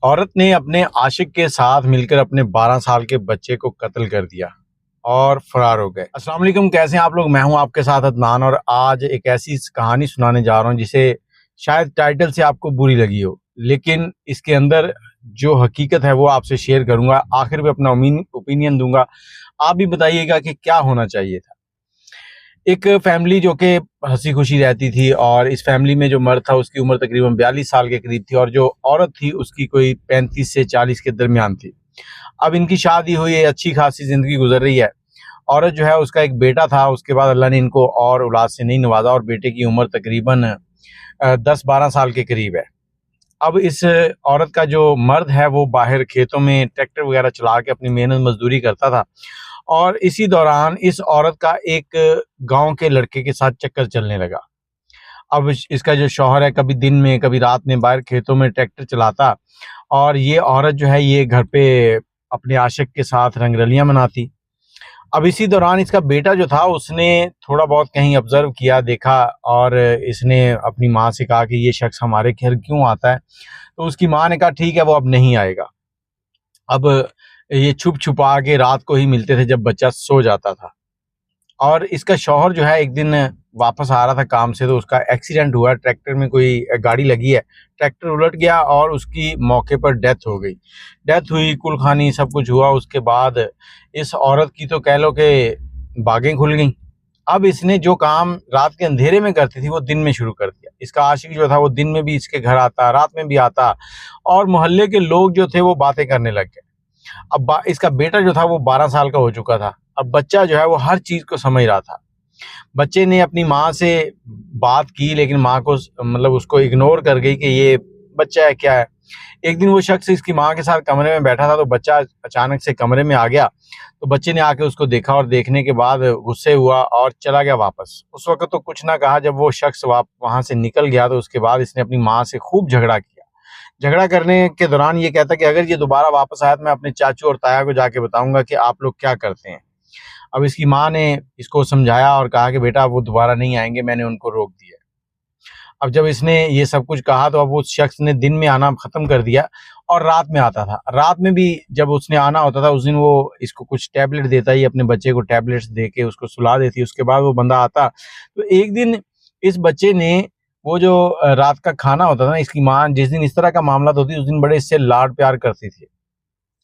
औरत ने अपने आशिक के साथ मिलकर अपने 12 साल के बच्चे को कत्ल कर दिया और फरार हो गए। अस्सलाम वालेकुम, कैसे हैं आप लोग? मैं हूं आपके साथ अदनान और आज एक ऐसी कहानी सुनाने जा रहा हूं जिसे शायद टाइटल से आपको बुरी लगी हो, लेकिन इसके अंदर जो हकीकत है वो आपसे शेयर करूंगा। आखिर में अपना ओपिनियन दूंगा। आप भी बताइएगा कि क्या होना चाहिए था। एक फैमिली जो कि हंसी खुशी रहती थी और इस फैमिली में जो मर्द था उसकी उम्र तकरीबन 42 साल के करीब थी और जो औरत थी उसकी कोई 35 से 40 के दरमियान थी। अब इनकी शादी हुई है, अच्छी खासी जिंदगी गुजर रही है। औरत जो है उसका एक बेटा था, उसके बाद अल्लाह ने इनको और औलाद से नहीं नवाजा और बेटे की उम्र तकरीबन 10-12 साल के करीब है। अब इस औरत का जो मर्द है वो बाहर खेतों में ट्रैक्टर वगैरह चला के अपनी मेहनत मजदूरी करता था और इसी दौरान इस औरत का एक गांव के लड़के के साथ चक्कर चलने लगा। अब इसका जो शौहर है कभी दिन में कभी रात में बाहर खेतों में ट्रैक्टर चलाता और ये औरत जो है ये घर पे अपने आशिक के साथ रंगरलियां मनाती। अब इसी दौरान इसका बेटा जो था उसने थोड़ा बहुत कहीं ऑब्जर्व किया, देखा और इसने अपनी माँ से कहा कि ये शख्स हमारे घर क्यों आता है। तो उसकी माँ ने कहा ठीक है वो अब नहीं आएगा। अब ये छुप छुपा के रात को ही मिलते थे जब बच्चा सो जाता था। और इसका शौहर जो है एक दिन वापस आ रहा था काम से तो उसका एक्सीडेंट हुआ, ट्रैक्टर में कोई गाड़ी लगी है, ट्रैक्टर उलट गया और उसकी मौके पर डेथ हो गई। डेथ हुई, कुलखानी सब कुछ हुआ। उसके बाद इस औरत की तो कह लो कि बागें खुल गई। अब इसने जो काम रात के अंधेरे में करती थी वो दिन में शुरू कर दिया। इसका आशिक जो था वो दिन में भी इसके घर आता, रात में भी आता और मोहल्ले के लोग जो थे वो बातें करने लग गए। अब इसका बेटा जो था वो 12 साल का हो चुका था। अब बच्चा जो है वो हर चीज को समझ रहा था। बच्चे ने अपनी माँ से बात की लेकिन माँ को मतलब उसको इग्नोर कर गई कि ये बच्चा है क्या है। एक दिन वो शख्स इसकी माँ के साथ कमरे में बैठा था तो बच्चा अचानक से कमरे में आ गया। तो बच्चे ने आके उसको देखा और देखने के बाद गुस्से हुआ और चला गया वापस। उस वक्त तो कुछ ना कहा। जब वो शख्स वहां से निकल गया तो उसके बाद इसने अपनी माँ से खूब झगड़ा किया। झगड़ा करने के दौरान ये कहता कि अगर ये दोबारा वापस आया तो मैं अपने चाचू और ताया को जाके बताऊंगा कि आप लोग क्या करते हैं। अब इसकी माँ ने इसको समझाया और कहा कि बेटा वो दोबारा नहीं आएंगे, मैंने उनको रोक दिया। अब जब इसने ये सब कुछ कहा तो अब उस शख्स ने दिन में आना खत्म कर दिया और रात में आता था। रात में भी जब उसने आना होता था उस दिन वो इसको कुछ टैबलेट देता ही, अपने बच्चे को टैबलेट्स दे के उसको सुला देती। उसके बाद वो बंदा आता तो एक दिन इस बच्चे ने वो जो रात का खाना होता था ना, इसकी माँ जिस दिन इस तरह का मामला होती उस दिन बड़े इससे लाड प्यार करती थी।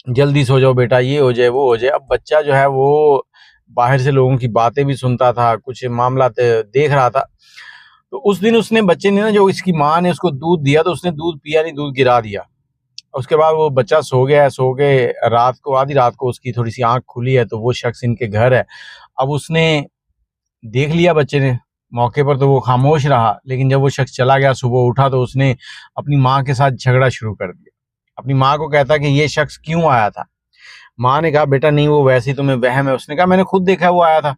जल्दी सो जाओ बेटा, ये हो जाए वो हो जाए। अब बच्चा जो है वो बाहर से लोगों की बातें भी सुनता था, कुछ मामला देख रहा था। तो उस दिन उसने बच्चे ने ना, जो इसकी माँ ने उसको दूध दिया तो उसने दूध पिया नहीं, दूध गिरा दिया। उसके बाद वो बच्चा सो गया है। सो के रात को, आधी रात को उसकी थोड़ी सी आंख खुली है तो वो शख्स इनके घर है। अब उसने देख लिया बच्चे ने मौके पर तो वो खामोश रहा, लेकिन जब वो शख्स चला गया सुबह उठा तो उसने अपनी माँ के साथ झगड़ा शुरू कर दिया। अपनी माँ को कहता कि ये शख्स क्यों आया था। माँ ने कहा बेटा नहीं, वो वैसे ही तुम्हें वहम है। उसने कहा मैंने खुद देखा वो आया था।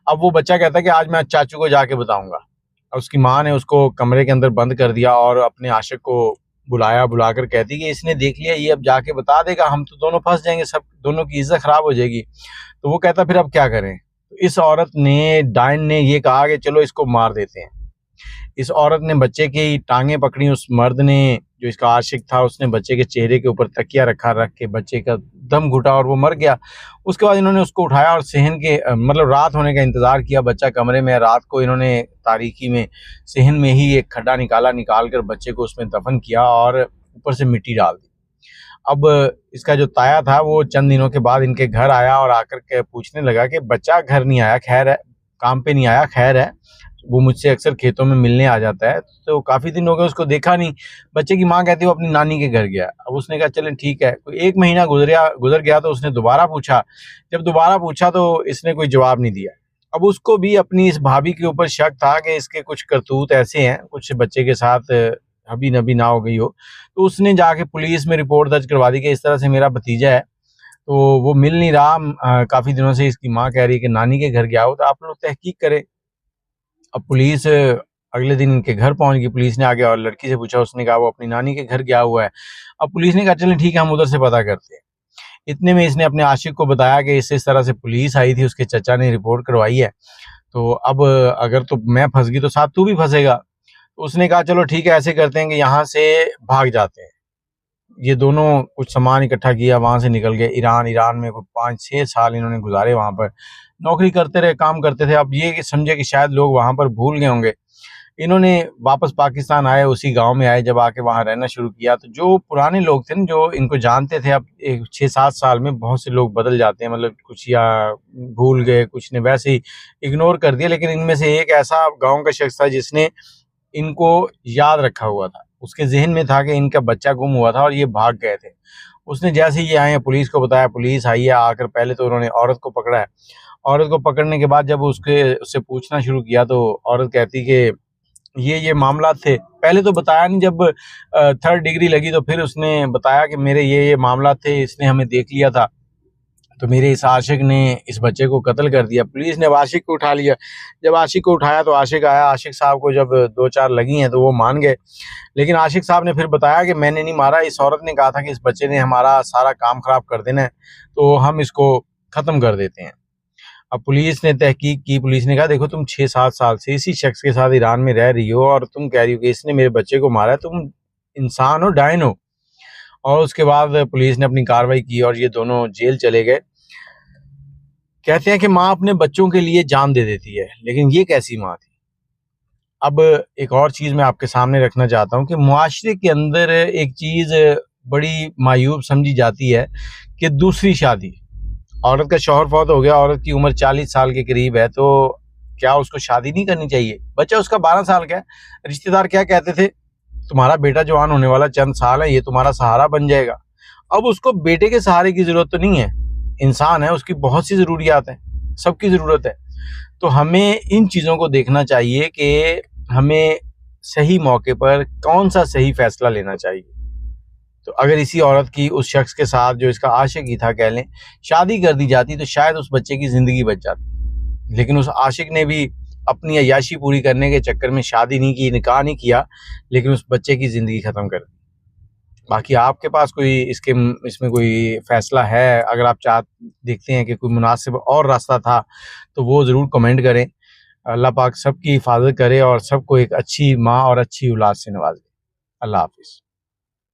अब वो बच्चा कहता कि आज मैं चाचू को जाके बताऊंगा। उसकी माँ ने उसको कमरे के अंदर बंद कर दिया और अपने आशिक को बुलाया। बुलाकर कहती कि इसने देख लिया, ये अब जाके बता देगा, हम तो दोनों फंस जाएंगे, सब दोनों की इज्जत खराब हो जाएगी। तो वो कहता फिर अब क्या करें। तो इस औरत ने, डाइन ने ये कहा कि चलो इसको मार देते हैं। इस औरत ने बच्चे की टांगे पकड़ी। उस मर्द ने, जो इसका आशिक था, उसने बच्चे के चेहरे के ऊपर तकिया रख के बच्चे का दम घुटा और वो मर गया। उसके बाद इन्होंने उसको उठाया और सहन के मतलब रात होने का इंतजार किया। बच्चा कमरे में, रात को इन्होंने तारीकी में सहन में ही एक खड्डा निकाल कर बच्चे को उसमें दफन किया और ऊपर से मिट्टी डाल दी। अब इसका जो ताया था वो चंद दिनों के बाद इनके घर आया और आकर के पूछने लगा कि बच्चा घर नहीं आया, खैर है, काम पे नहीं आया, खैर है, वो मुझसे अक्सर खेतों में मिलने आ जाता है, तो काफी दिन हो गए उसको देखा नहीं। बच्चे की माँ कहती है वो अपनी नानी के घर गया। अब उसने कहा चलें ठीक है। कोई 1 महीना गुजर गया तो उसने दोबारा पूछा। जब दोबारा पूछा तो इसने कोई जवाब नहीं दिया। अब उसको भी अपनी इस भाभी के ऊपर शक था कि इसके कुछ करतूत ऐसे हैं, कुछ बच्चे के साथ हबी नबी ना हो गई हो। तो उसने जाके पुलिस में रिपोर्ट दर्ज करवा दी कि इस तरह से मेरा भतीजा है, तो वो मिल नहीं रहा, काफी दिनों से इसकी माँ कह रही है कि नानी के घर गया हो, तो आप लोग तहकीक करें। अब पुलिस अगले दिन इनके घर पहुंच गई। पुलिस ने आगे और लड़की से पूछा, उसने कहा वो अपनी नानी के घर गया हुआ है। अब पुलिस ने कहा चलें ठीक है, हम उधर से पता करते हैं। इतने में इसने अपने आशिक को बताया कि इस तरह से पुलिस आई थी, उसके चचा ने रिपोर्ट करवाई है, तो अब अगर तो मैं फंस गई तो साथ तू भी फंसेगा। तो उसने कहा चलो ठीक है, ऐसे करते हैं कि यहाँ से भाग जाते हैं। ये दोनों कुछ सामान इकट्ठा किया, वहाँ से निकल गए ईरान में कोई 5-6 साल इन्होंने गुजारे, वहाँ पर नौकरी करते रहे, काम करते थे। अब ये समझे कि शायद लोग वहाँ पर भूल गए होंगे, इन्होंने वापस पाकिस्तान आए, उसी गांव में आए, जब आके वहाँ रहना शुरू किया तो जो पुराने लोग थे ना, जो इनको जानते थे, अब 6-7 साल में बहुत से लोग बदल जाते हैं, मतलब कुछ या भूल गए, कुछ ने वैसे ही इग्नोर कर दिया। लेकिन इनमें से एक ऐसा गाँव का शख्स था जिसने इनको याद रखा हुआ था, उसके जहन में था कि इनका बच्चा गुम हुआ था और ये भाग गए थे। उसने जैसे ही ये आए, पुलिस को बताया, पुलिस आई है, आकर पहले तो उन्होंने औरत को पकड़ा है। औरत को पकड़ने के बाद जब उससे पूछना शुरू किया तो औरत कहती कि ये मामला थे। पहले तो बताया नहीं, जब 3rd डिग्री लगी तो फिर उसने बताया कि मेरे ये मामला थे, इसने हमें देख लिया था, तो मेरे इस आशिक ने इस बच्चे को कत्ल कर दिया। पुलिस ने आशिक को उठा लिया। जब आशिक को उठाया तो आशिक आया, आशिक साहब को जब 2-4 लगी हैं तो वो मान गए। लेकिन आशिक साहब ने फिर बताया कि मैंने नहीं मारा, इस औरत ने कहा था कि इस बच्चे ने हमारा सारा काम खराब कर देना है, तो हम इसको ख़त्म कर देते हैं। अब पुलिस ने तहकीक की, पुलिस ने कहा देखो तुम 6-7 साल से इसी शख्स के साथ ईरान में रह रही हो और तुम कह रही हो कि इसने मेरे बच्चे को मारा है, तुम इंसान हो, डायन हो। और उसके बाद पुलिस ने अपनी कार्रवाई की और ये दोनों जेल चले गए। कहते हैं कि माँ अपने बच्चों के लिए जान दे देती है, लेकिन ये कैसी माँ थी। अब एक और चीज़ मैं आपके सामने रखना चाहता हूँ कि मुआशरे के अंदर एक चीज़ बड़ी मायूब समझी जाती है कि दूसरी शादी। औरत का शौहर फौत हो गया, औरत की उम्र 40 साल के करीब है, तो क्या उसको शादी नहीं करनी चाहिए? बच्चा उसका 12 साल का है। रिश्तेदार क्या कहते थे, तुम्हारा बेटा जवान होने वाला, चंद साल है, ये तुम्हारा सहारा बन जाएगा। अब उसको बेटे के सहारे की ज़रूरत तो नहीं है, इंसान है, उसकी बहुत सी ज़रूरियात हैं, सबकी ज़रूरत है। तो हमें इन चीज़ों को देखना चाहिए कि हमें सही मौके पर कौन सा सही फैसला लेना चाहिए। तो अगर इसी औरत की उस शख्स के साथ, जो इसका आशिक ही था कह लें, शादी कर दी जाती तो शायद उस बच्चे की ज़िंदगी बच जाती। लेकिन उस आशिक ने भी अपनी अय्याशी पूरी करने के चक्कर में शादी नहीं की, निकाह नहीं किया, लेकिन उस बच्चे की ज़िंदगी ख़त्म कर दी। बाकी आपके पास कोई इसमें कोई फ़ैसला है, अगर आप देखते हैं कि कोई मुनासिब और रास्ता था, तो वो ज़रूर कमेंट करें। अल्लाह पाक सबकी हिफाजत करे और सबको एक अच्छी माँ और अच्छी औलाद से नवाज़े। अल्लाह हाफ़िज़।